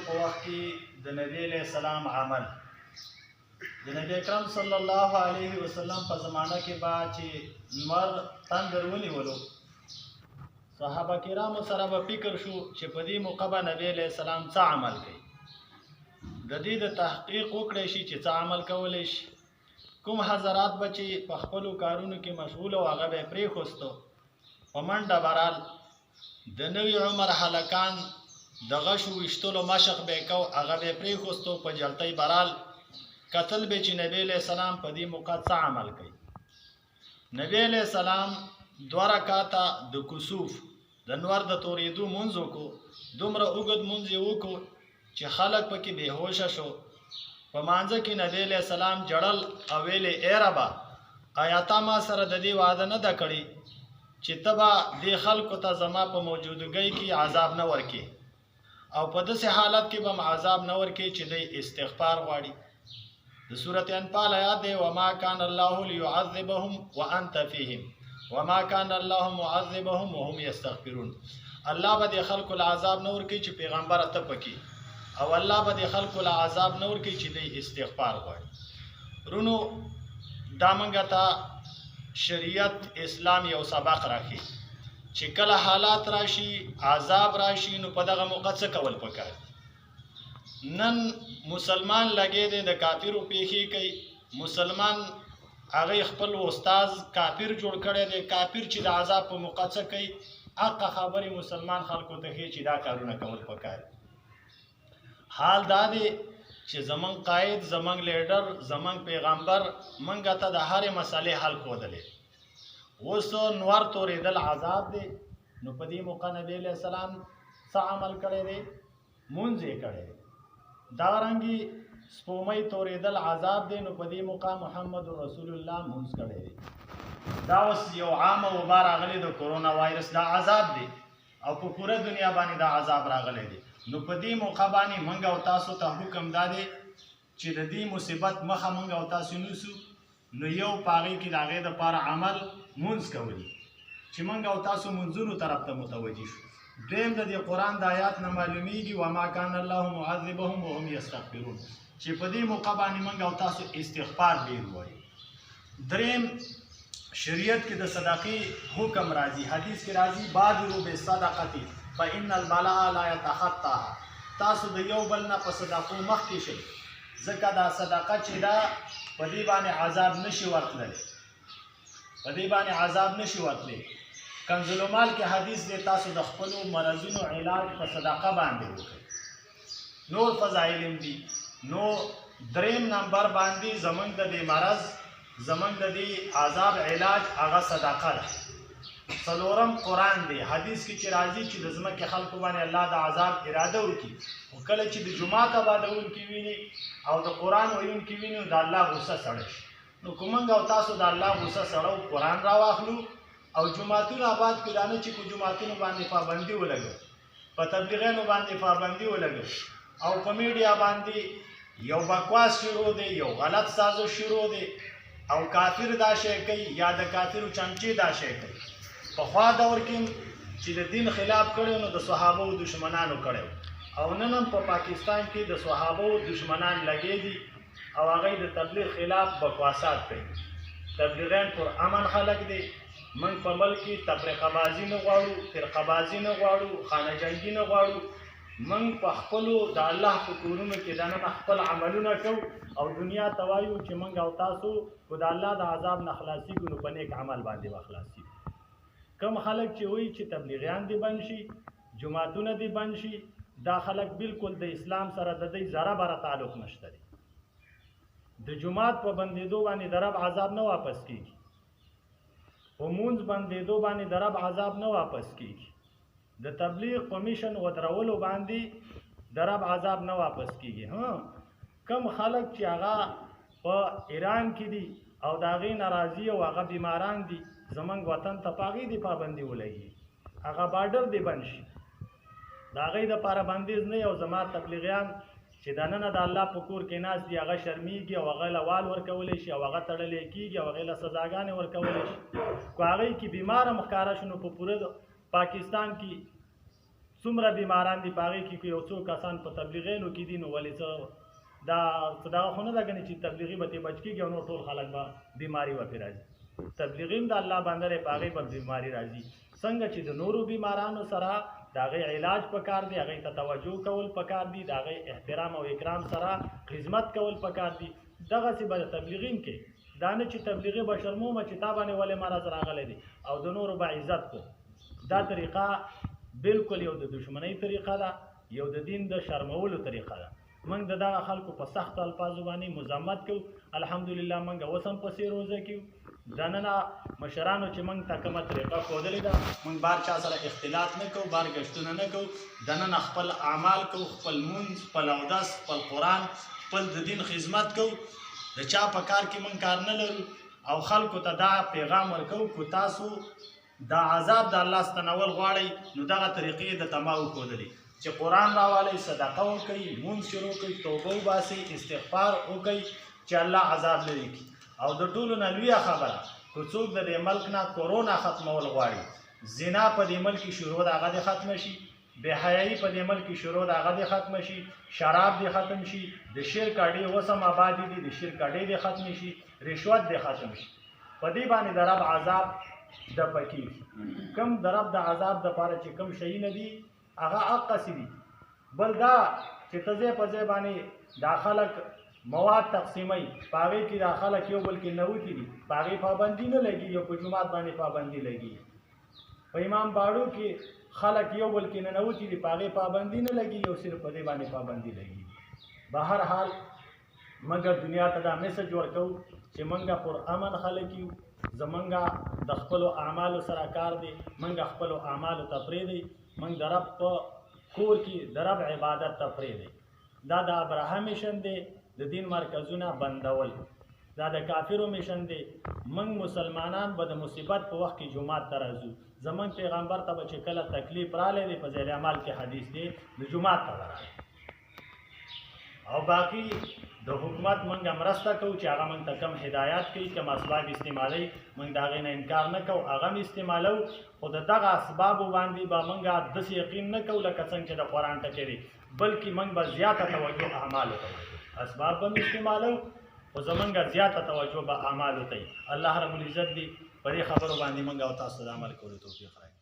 په وخت کې د نبی علیہ السلام عمل د نبی اکرم صلی الله علیه وسلم په زمانه کې با چې نور تندر ونیولو صحابه کرامو سره به فکر شو چې په دې موقع به نبی علیہ السلام څه عمل کوي د دې د تحقیق وکړی شي چې څه عمل کولی شي کوم حضرات به چې په خپلو کارونو کې مشغول او هغه به یې پرېښوستو په منډه برال د نوي عمر هلکان د غشو ویشتلو مشق به یې کو هغه به یې پرېښوستو په جلتۍ برال کتل به چې نبی علیہ السلام په دې موقع څه عمل کوي نبی علیہ السلام 2 رکعاته د کسوف د نور د تورېدو مونځ وکړو دومره اوږد مونځ یې وکړو چې خلک پکې بېهوشه شو په مانځه کې نبی علیہ السلام جړل او ویلې ای ربه آیا تا ما سره د دې وعده نه ده کړې چې ته به دې خلکو ته زما په موجودګۍ کې عذاب نه ورکې او په داسې حالت کې به عذاب نه ورکې چې دی استغفار غواړي د سورة انفال آیات دی وما کان الله لیعذبهم وانت فیهم وما کان الله معذبهم وهم یستغفرون الله به د خلکو العذاب نه ورکې چې پیغمبر ته پکې او الله به د خلکو العذاب نه ورکې چې دی استغفار غواړي رونو دا منګه ته شریعت اسلام یو سبق راکړي چې کله حالات راشي عذاب راشي نو په دغه موقع څه کول پکار نن مسلمان لګې دی د کافرو پیښې کوي مسلمان هغه خپل استاد کافر جوړ کړی دی کافر چې د عذاب په موقع څه کوي حق خبرې مسلمان خلکو ته ښیي چې دا کارونه کول پکار حال دا دی چې زمونږ قائد زمونږ لیډر زمونږ پیغمبر منګه ته د هرې مسئلې حل ښودلی اوس نور تورېدل عذاب دی نو په دې موقع نبی علیہ السلام څه عمل کړی دی مونځ یې کړی دی دارنګي سپومۍ تورېدل عذاب دی نو په دې موقع محمد رسول الله مونځ کړی دی دا اوس یو عامه وبا راغلی د کرونا وایرس دا عذاب دی او په پوره دنیا باندې دا عذاب راغلی دی نو په دې موقع باندې موږ او تاسو ته حکم دا دی چې د دې مصیبت مخه موږ او تاسو نیسو نو یو په هغې کې د هغې دپاره عمل مونځ کول چې موږ او تاسو مونځونو طرف ته متوجه شو دویم د دې قرآن د آیات نه معلومیږي وما کان الله معذبهم وهم یستغفرون چې په دې موقع باندې موږ او تاسو استغفار ډېر وایو دریم شریعت کې د صدقې حکم راځي حدیث کې راځي بادروا بالصدقه فإن البلاء لا يتخطاها تاسو د یو بل نه په صدقو مخکې شئ ځکه دا صدقه چې دا په دې باندې عذاب نشي ورتللی په دې باندې عذاب نشي ورتلی کنز المال کې حدیث دی تاسو د خپلو مرضونو علاج په صدقه باندې وکړئ نور فضایل هم دي نو دریم نمبر باندې زمونږ د دې مرض زمونږ د دې عذاب علاج هغه صدقه ده څلورم قرآن دی حدیث کې چې راځي چې د ځمکې خلکو باندې الله د عذاب اراده وکړي خو کله چې د جومات آبادونکي ویني او د قرآن ویونکي ویني نو د الله غصه سړی شي نو که موږ او تاسو د الله غصه سړو قرآن راواخلو او جوماتونه آباد کړو دا نه چې په جوماتونو باندې پابندي ولګو په تبلیغیانو باندې پابندي ولګو او په میډیا باندې یو بکواس شروع دی یو غلط سازش شروع دی او کافر دا شی کوي یا د کافرو چمچې دا شی کوي پخوا دور کې چې د دین خلاف کړی نو د صحابو دشمنانو کړی او نن هم په پاکستان کې د صحابو دشمنان لګې دي او هغوی د تبلیغ خلاف بکواسات کوي تبلیغیان پر امن خلک دی موږ په ملک کې تفرقه بازي نه غواړو فرقه بازي نه غواړو خانه جنګي نه غواړو موږ په خپلو د الله په کورونو کې دننه خپل عملونه کوو او دنیا ته وایو چې موږ او تاسو خو د الله د عذاب نه خلاصېږو نو په نیک عمل باندې به خلاصېږو کم خلک چې وایي چې تبلیغیان دې بند شي جماعتونه دې بند شي دا خلک بالکل د اسلام سره د دوی ذره بره تعلق نشته دی د جماعت په بندېدو باندې د رب عذاب نه واپس کېږي په مونځ بندېدو باندې د رب عذاب نه واپس کېږي د تبلیغ په میشن ودرولو باندې د رب عذاب نه واپس کېږي کم خلک چې هغه په ایران کې دي او د هغې ناراضي او هغه بیماران دي زمونږ وطن ته په هغې دې پابندي ولګي هغه بارډر دې بند شي د هغې دپاره بندیز نه او زما تبلیغیان چې دننه د الله په کور کې ناست دي هغه شرمیږي او هغه له وال ورکولی شي او هغه تړلی کېږي او هغې له سزاګانې ورکولی شي که هغې کې بیماره ښکاره شو نو په پوره پاکستان کې څومره بیماران دي په هغې کې یو څو کسان په تبلیغینو کې دي نو ولې څه دغه خو نه ده ګنې چې تبلیغي به ترې بچ کېږي او نور ټول خلک به بیماري به پرې راځي. تبلیغي هم د الله بنده دی په هغې به بیماري راځي. څنګه چې د نورو بیمارانو سره د هغې علاج پکار دی، هغې ته توجه کول پکار دي، د هغې احترام او اکرام سره خدمت کول پکار دي. دغسې به د تبلیغین کې دا نه چې تبلیغي به شرمومه چې تا باندې ولې مرض راغلی دی او د نورو به عزت کو. دا طریقه بالکل یو د دشمنۍ طریقه ده، یو د دین د شرمولو طریقه ده. موږ د دغه خلکو په سخت الفاظو باندې مذمت کوو. الحمدلله موږ اوس هم پسې روزه کوو. دننه مشرانو چې موږ ته کومه طریقه ښودلې ده موږ بار چا سره اختلاط نه کوو، بار ګشتونه نه کوو. دننه خپل اعمال کوو، خپل مونځ، خپل اودس، خپل قرآن، خپل د دین خدمت کوو. د چا په کار کې موږ کار نه لرو او خلکو ته دا پیغام ورکوو که تاسو دا عذاب د الله ستنول غواړئ نو دغه طریقې د تما وښودلې چې قرآن راوالی، صدقه وکړئ، مونځ شروع کړئ، توبه وباسئ، استغفار وکړئ چې الله عذاب لرې کړي. او د ټولو نه لویه خبره که څوک د دې ملک نه کورونا ختمول غواړي، زنا په دې ملک کې شروع د هغه دې ختمه شي، بې حیایي په دې ملک کې شروع د هغه دې ختمه شي، شراب دې ختم شي، د شرک اډې اوس هم آبادې دي، د شرک اډې دې ختم شي، رشوت دې ختم شي. په دې باندې د رب عذاب د پکې کم د رب د عذاب دپاره چې کم شیونه دي هغه هغسې دي. بل دا چې ته ځای په ځای باندې دا خلک مواد تقسیموي، په هغې کې دا خلک یو بل کې نوتي دي، په هغې پابندي نه لګي، یو په جومات باندې پابندي لګي. په امام باړو کې خلک یو بل کې ننوتي دي، په هغې پابندي نه لګي، یو صرف په دې باندې پابندي لګي. بهر حال موږ دنیا ته دا میسج ورکوو چې موږ پر امن خلک یو، زمونږ د خپلو اعمالو سره کار دی، موږ خپلو اعمالو ته پرېږدئ، موږ د رب په کور کې د رب عبادت ته پرېږدئ. دا د ابراهیم میشن دی، د دین مرکزونه بندول، دا د کافرو میشن دی. موږ مسلمانان به د مصیبت په وخت کې جومات ته راځو. زمونږ پیغمبر ته به چې کله تکلیف رالی دی په ذیل اعمال کې حدیث دی د جومات ته به راغی. او باقي د حکومت موږ مرسته کوو چې هغه موږ ته کم هدایات کوي، کم اسباب استعمالوي، موږ د هغې نه انکار نه کوو، هغه هم استعمالو، خو د دغه اسبابو باندې به موږ داسې یقین نه کوو لکه څنګه چې د قرآن ټکې دی، بلکې موږ به زیاته توجه اعمالو ته وکړو. اسباب به هم استعمالو خو زمونږ زیاته توجه به اعمالو ته وي. الله رب العزت دې په دې خبرو باندې موږ او تاسو د عمل کولو توفیق راکړي.